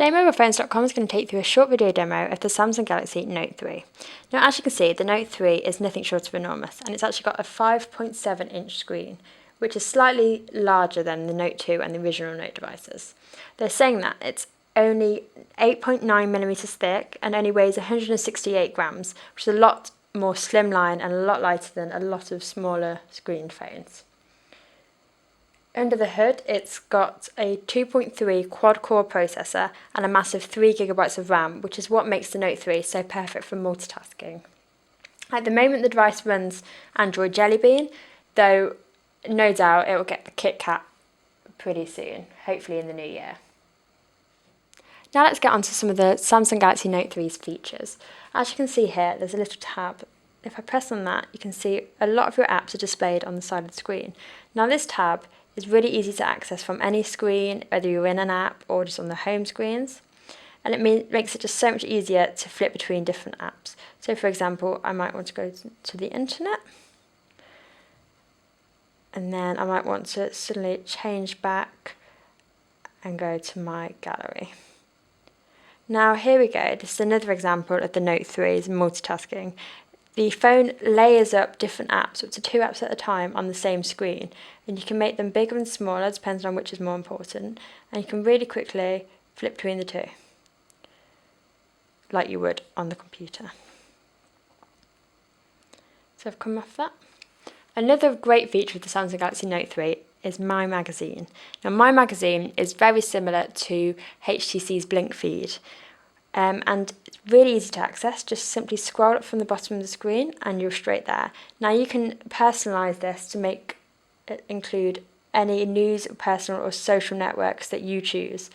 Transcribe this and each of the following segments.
Today Mobilephones.com is going to take you through a short video demo of the Samsung Galaxy Note 3. Now, as you can see, the Note 3 is nothing short of enormous, and it's actually got a 5.7 inch screen, which is slightly larger than the Note 2 and the original Note devices. They're saying that it's only 8.9mm thick and only weighs 168 grams, which is a lot more slimline and a lot lighter than a lot of smaller screen phones. Under the hood, it's got a 2.3 quad-core processor and a massive 3GB of RAM, which is what makes the Note 3 so perfect for multitasking. At the moment, the device runs Android Jelly Bean, though no doubt it will get the Kit Kat pretty soon, hopefully in the new year. Now let's get on to some of the Samsung Galaxy Note 3's features. As you can see here, there's a little tab. If I press on that, you can see a lot of your apps are displayed on the side of the screen. Now this tab is really easy to access from any screen, whether you're in an app or just on the home screens. And it makes it just so much easier to flip between different apps. So for example, I might want to go to the internet. And then I might want to suddenly change back and go to my gallery. Now here we go, this is another example of the Note 3's multitasking. The phone layers up different apps, up to 2 apps at a time on the same screen, and you can make them bigger and smaller depending on which is more important, and you can really quickly flip between the two, like you would on the computer. So I've come off that. Another great feature of the Samsung Galaxy Note 3 is My Magazine. Now My Magazine is very similar to HTC's Blink feed. And it's really easy to access. Just simply scroll up from the bottom of the screen and you're straight there. Now you can personalize this to make it include any news, personal or social networks that you choose.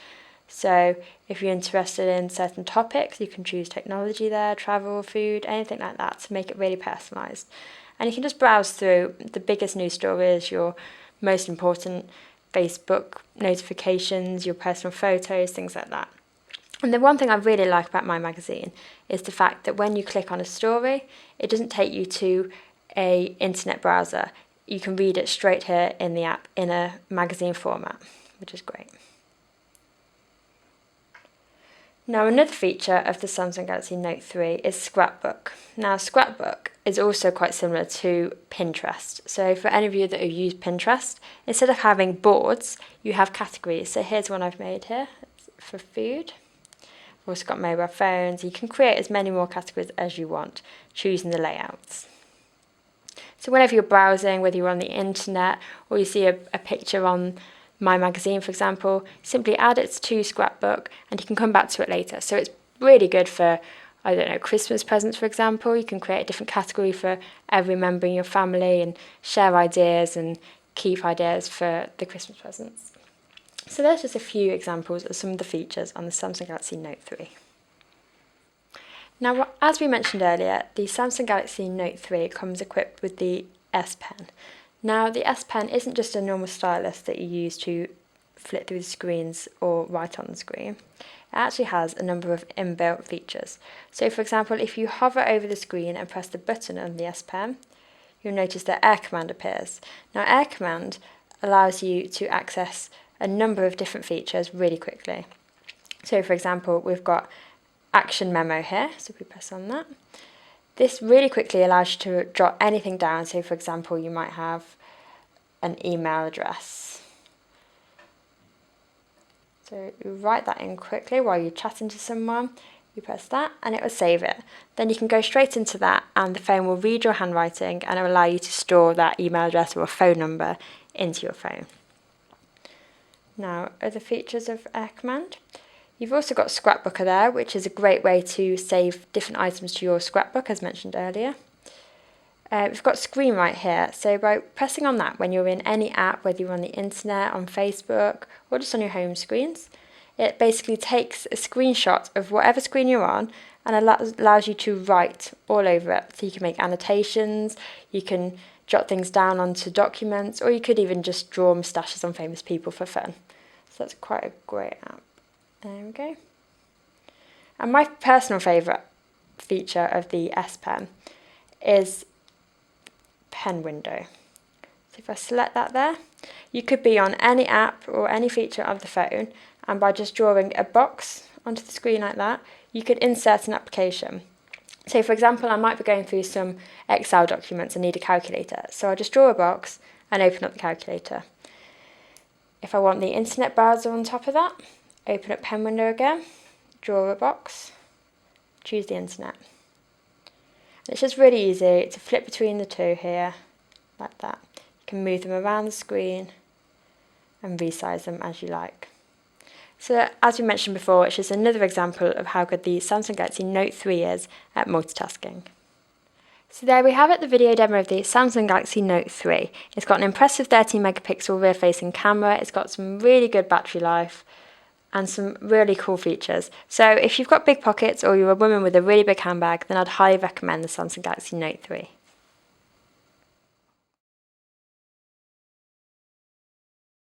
So if you're interested in certain topics, you can choose technology there, travel, food, anything like that to make it really personalized. And you can just browse through the biggest news stories, your most important Facebook notifications, your personal photos, things like that. And the one thing I really like about My Magazine is the fact that when you click on a story, it doesn't take you to an internet browser. You can read it straight here in the app in a magazine format, which is great. Now another feature of the Samsung Galaxy Note 3 is Scrapbook. Now Scrapbook is also quite similar to Pinterest. So for any of you that have used Pinterest, instead of having boards, you have categories. So here's one I've made here for food. We've also got mobile phones. You can create as many more categories as you want, choosing the layouts. So whenever you're browsing, whether you're on the internet or you see a picture on My Magazine, for example, simply add it to Scrapbook and you can come back to it later. So it's really good for, I don't know, Christmas presents, for example. You can create a different category for every member in your family and share ideas and keep ideas for the Christmas presents. So there's just a few examples of some of the features on the Samsung Galaxy Note 3. Now, as we mentioned earlier, the Samsung Galaxy Note 3 comes equipped with the S Pen. Now, the S Pen isn't just a normal stylus that you use to flip through the screens or write on the screen. It actually has a number of inbuilt features. So, for example, if you hover over the screen and press the button on the S Pen, you'll notice that Air Command appears. Now, Air Command allows you to access a number of different features really quickly. So for example, we've got Action Memo here, so if we press on that, this really quickly allows you to jot anything down. So for example, you might have an email address. So you write that in quickly while you're chatting to someone, you press that and it will save it. Then you can go straight into that and the phone will read your handwriting and it will allow you to store that email address or a phone number into your phone. Now, other features of Air Command. You've also got Scrapbooker there, which is a great way to save different items to your scrapbook, as mentioned earlier. We've got Screen Write here, so by pressing on that when you're in any app, whether you're on the internet, on Facebook, or just on your home screens, it basically takes a screenshot of whatever screen you're on and allows you to write all over it. So you can make annotations, you can jot things down onto documents, or you could even just draw moustaches on famous people for fun. So that's quite a great app. There we go. And my personal favourite feature of the S Pen is Pen Window. So if I select that there, you could be on any app or any feature of the phone, and by just drawing a box onto the screen like that, you could insert an application. So for example, I might be going through some Excel documents and need a calculator. So I'll just draw a box and open up the calculator. If I want the internet browser on top of that, open up pen window again, draw a box, choose the internet. And it's just really easy to flip between the two here, like that. You can move them around the screen and resize them as you like. So as we mentioned before, it's just another example of how good the Samsung Galaxy Note 3 is at multitasking. So there we have it, the video demo of the Samsung Galaxy Note 3. It's got an impressive 13 megapixel rear-facing camera, it's got some really good battery life and some really cool features. So if you've got big pockets or you're a woman with a really big handbag, then I'd highly recommend the Samsung Galaxy Note 3.